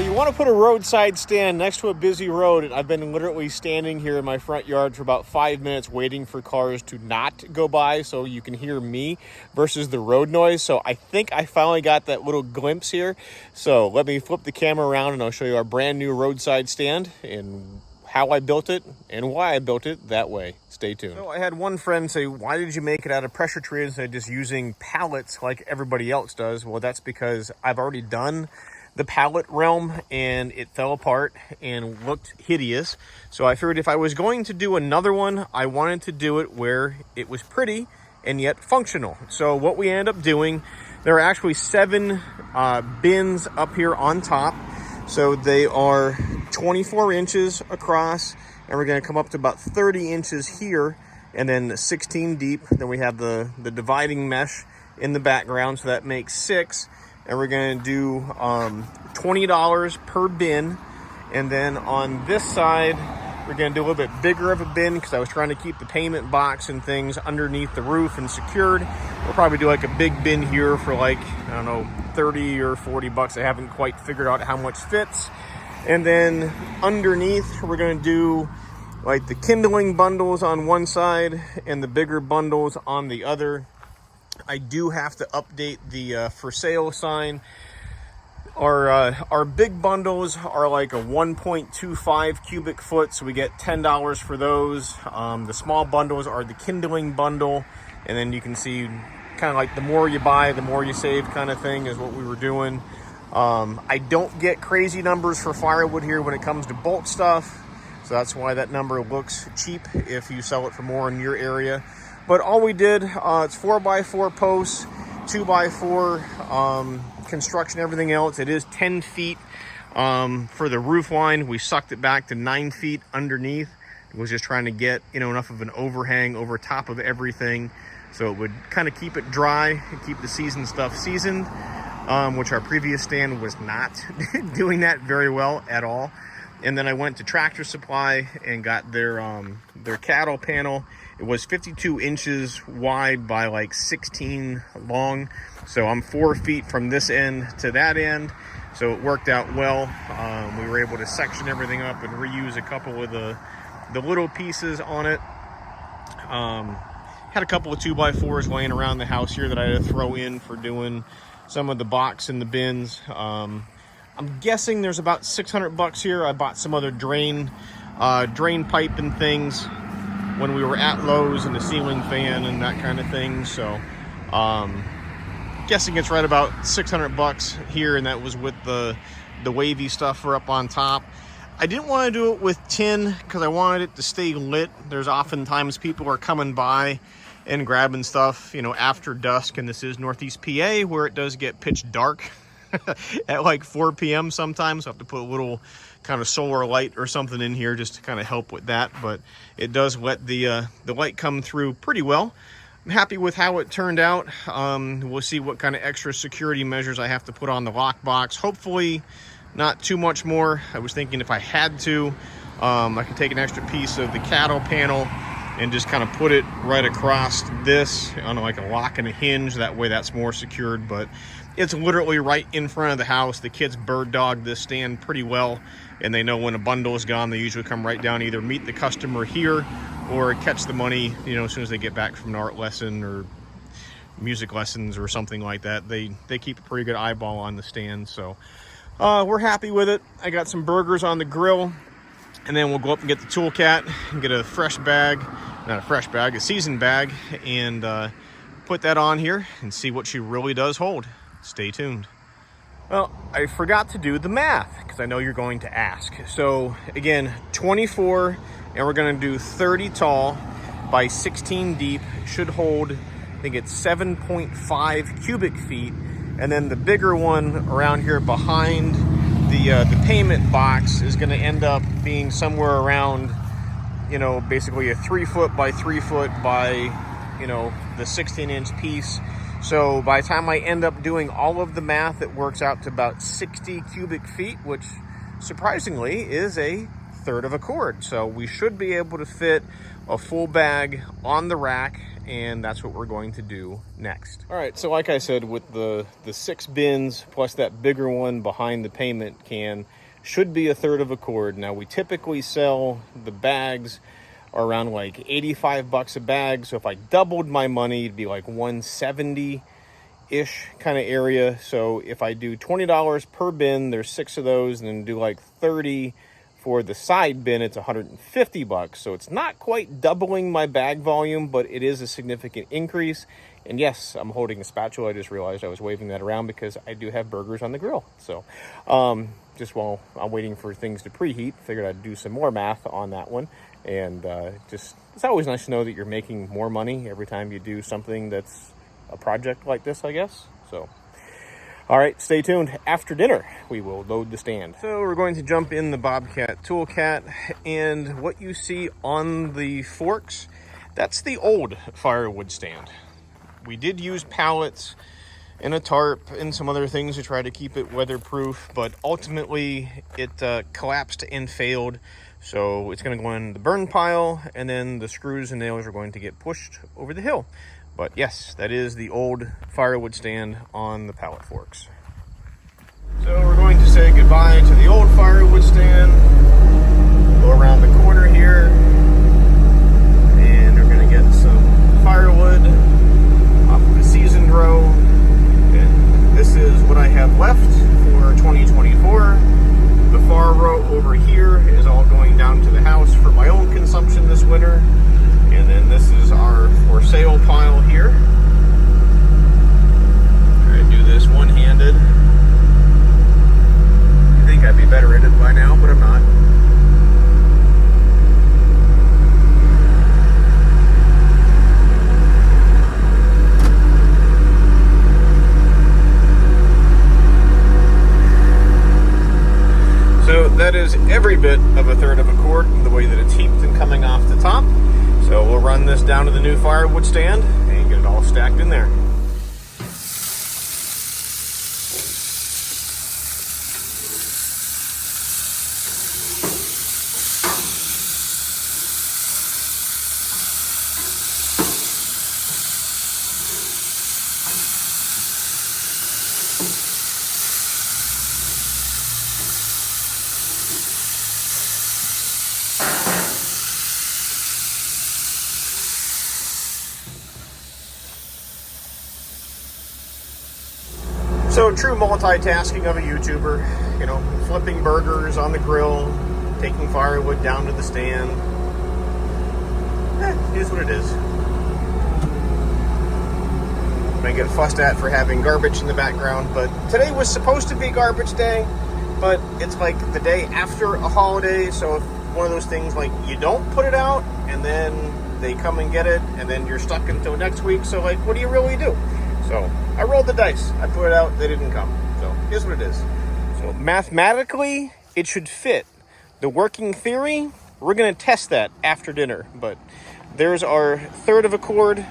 you want to put a roadside stand next to a busy road. I've been literally standing here in my front yard for about 5 minutes waiting for cars to not go by so you can hear me versus the road noise. So I think I finally got that little glimpse here. So let me flip the camera around and I'll show you our brand new roadside stand and how I built it and why I built it that way. Stay tuned. So I had one friend say, why did you make it out of pressure trees instead of just using pallets like everybody else does? Well, that's because I've already done the pallet realm and it fell apart and looked hideous. So I figured if I was going to do another one, I wanted to do it where it was pretty and yet functional. So what we ended up doing, there are actually 7 bins up here on top. So they are 24 inches across, and we're going to come up to about 30 inches here, and then 16 deep. Then we have the dividing mesh in the background, so that makes 6. And we're going to do $20 per bin. And then on this side, we're going to do a little bit bigger of a bin because I was trying to keep the payment box and things underneath the roof and secured. We'll probably do like a big bin here for like, I don't know, 30 or 40 bucks. I haven't quite figured out how much fits. And then underneath, we're going to do like the kindling bundles on one side and the bigger bundles on the other. I do have to update the for sale sign. Our big bundles are like a 1.25 cubic foot, so we get $10 for those. The small bundles are the kindling bundle, and then you can see kind of like the more you buy, the more you save kind of thing is what we were doing. I don't get crazy numbers for firewood here when it comes to bulk stuff, so that's why that number looks cheap if you sell it for more in your area. But all we did, it's 4x4 posts, 2x4 construction, everything else. It is 10 feet for the roof line. We sucked it back to 9 feet underneath. It was just trying to get, enough of an overhang over top of everything, so it would kind of keep it dry and keep the seasoned stuff seasoned, which our previous stand was not doing that very well at all. And then I went to Tractor Supply and got their cattle panel. It was 52 inches wide by like 16 long. So I'm 4 feet from this end to that end. So it worked out well. We were able to section everything up and reuse a couple of the little pieces on it. Had a couple of 2x4s laying around the house here that I had to throw in for doing some of the box and the bins. I'm guessing there's about 600 bucks here. I bought some other drain pipe and things when we were at Lowe's, and the ceiling fan and that kind of thing. So guessing it's right about 600 bucks here, and that was with the wavy stuff for up on top. I didn't want to do it with tin because I wanted it to stay lit. There's oftentimes people are coming by and grabbing stuff, after dusk, and this is Northeast PA where it does get pitch dark at like 4 p.m. sometimes. I have to put a little kind of solar light or something in here just to kind of help with that, but it does let the light come through pretty well. I'm happy with how it turned out. We'll see what kind of extra security measures I have to put on the lockbox. Hopefully not too much more. I was thinking if I had to, I could take an extra piece of the cattle panel and just kind of put it right across this on like a lock and a hinge. That way that's more secured, but it's literally right in front of the house. The kids bird dog this stand pretty well, and they know when a bundle is gone, they usually come right down, either meet the customer here or catch the money, as soon as they get back from an art lesson or music lessons or something like that. They keep a pretty good eyeball on the stand, so we're happy with it. I got some burgers on the grill, and then we'll go up and get the tool cat and get a fresh bag, not a fresh bag, a seasoned bag, and put that on here and see what she really does hold. Stay tuned. Well, I forgot to do the math because I know you're going to ask. So again, 24, and we're going to do 30 tall by 16 deep. Should hold, I think it's 7.5 cubic feet. And then the bigger one around here behind the payment box is going to end up being somewhere around, basically a 3 foot by 3 foot by, the 16-inch piece. So by the time I end up doing all of the math, it works out to about 60 cubic feet, which surprisingly is a 1/3 of a cord. So we should be able to fit a full bag on the rack, and that's what we're going to do next. All right, so like I said, with the 6 bins plus that bigger one behind the payment can, should be 1/3 of a cord. Now we typically sell the bags around like 85 bucks a bag. So if I doubled my money, it'd be like 170-ish kind of area. So if I do $20 per bin, there's 6 of those, and then do like 30 for the side bin, it's 150 bucks. So it's not quite doubling my bag volume, but it is a significant increase. And yes, I'm holding a spatula. I just realized I was waving that around because I do have burgers on the grill. So just while I'm waiting for things to preheat, figured I'd do some more math on that one. And just, it's always nice to know that you're making more money every time you do something that's a project like this, I guess. So, all right, stay tuned. After dinner, we will load the stand. So we're going to jump in the Bobcat Toolcat, and what you see on the forks, that's the old firewood stand. We did use pallets and a tarp and some other things to try to keep it weatherproof, but ultimately it collapsed and failed. So it's going to go in the burn pile, and then the screws and nails are going to get pushed over the hill. But yes, that is the old firewood stand on the pallet forks. So we're going to say goodbye to the old firewood stand. Go around the corner here, and we're going to get some firewood off of the seasoned row. And this is what I have left for 2024. The far row over here is all going down to the house for my own consumption this winter. And then this is our for sale pile here. Try to do this one-handed. I think I'd be better at it by now, but I'm not. So that is every bit of 1/3 of a cord, the way that it's heaped and coming off the top. So we'll run this down to the new firewood stand and get it all stacked in there. So true multitasking of a YouTuber, you know, flipping burgers on the grill, taking firewood down to the stand. It is what it is. I'm gonna get fussed at for having garbage in the background, but today was supposed to be garbage day, but it's like the day after a holiday, so one of those things like you don't put it out and then they come and get it and then you're stuck until next week, so like what do you really do? So I rolled the dice. I put it out, they didn't come. So here's what it is. So mathematically, it should fit. The working theory, we're gonna test that after dinner, but there's our 1/3 of a cord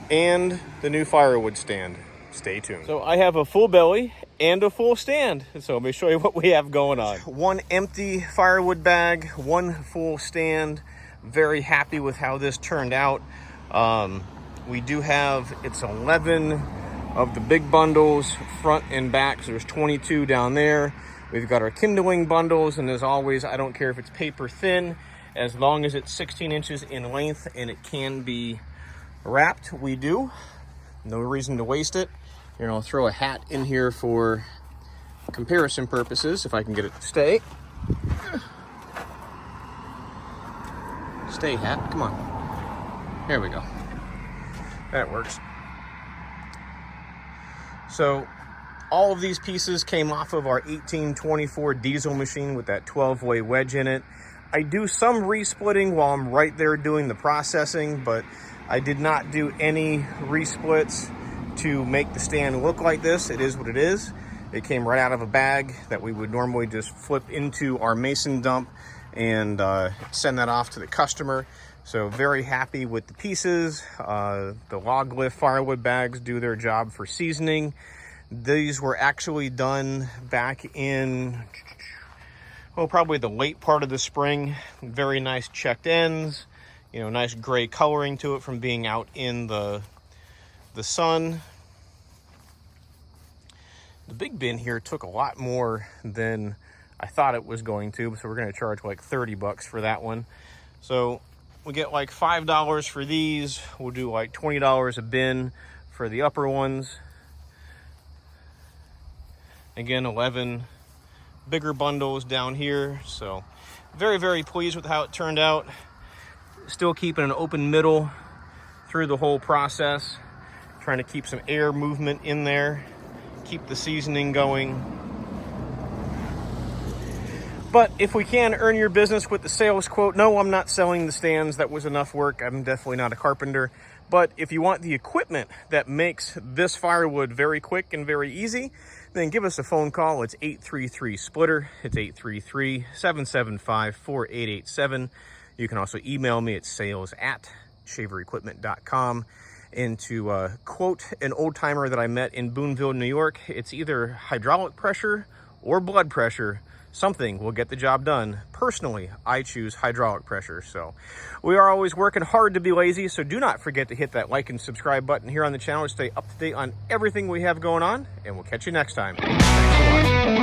and the new firewood stand. Stay tuned. So I have a full belly and a full stand. So let me show you what we have going on. One empty firewood bag, one full stand. Very happy with how this turned out. We do have, it's 11 of the big bundles, front and back. So there's 22 down there. We've got our kindling bundles, and as always, I don't care if it's paper thin, as long as it's 16 inches in length and it can be wrapped, we do. No reason to waste it. Here, I'll throw a hat in here for comparison purposes, if I can get it to stay. Stay, hat, come on. There we go. That works. So all of these pieces came off of our 1824 diesel machine with that 12-way wedge in it. I do some resplitting while I'm right there doing the processing, but I did not do any resplits to make the stand look like this. It is what it is. It came right out of a bag that we would normally just flip into our mason dump and send that off to the customer. So very happy with the pieces. The log lift firewood bags do their job for seasoning. These were actually done back in well, probably the late part of the spring. Very nice checked ends, you know, nice gray coloring to it from being out in the sun. The big bin here took a lot more than I thought it was going to, so we're going to charge like 30 bucks for that one. So we get like $5 for these. We'll do like $20 a bin for the upper ones. Again, 11 bigger bundles down here. So very, very pleased with how it turned out. Still keeping an open middle through the whole process. Trying to keep some air movement in there. Keep the seasoning going. But if we can earn your business with the sales quote, no, I'm not selling the stands. That was enough work. I'm definitely not a carpenter. But if you want the equipment that makes this firewood very quick and very easy, then give us a phone call. It's 833-SPLITTER. It's 833-775-4887. You can also email me at sales@shaverequipment.com. And to quote an old timer that I met in Boonville, New York, it's either hydraulic pressure or blood pressure. Something will get the job done. Personally, I choose hydraulic pressure. So we are always working hard to be lazy. So do not forget to hit that like and subscribe button here on the channel to stay up to date on everything we have going on. And we'll catch you next time. Thanks for watching.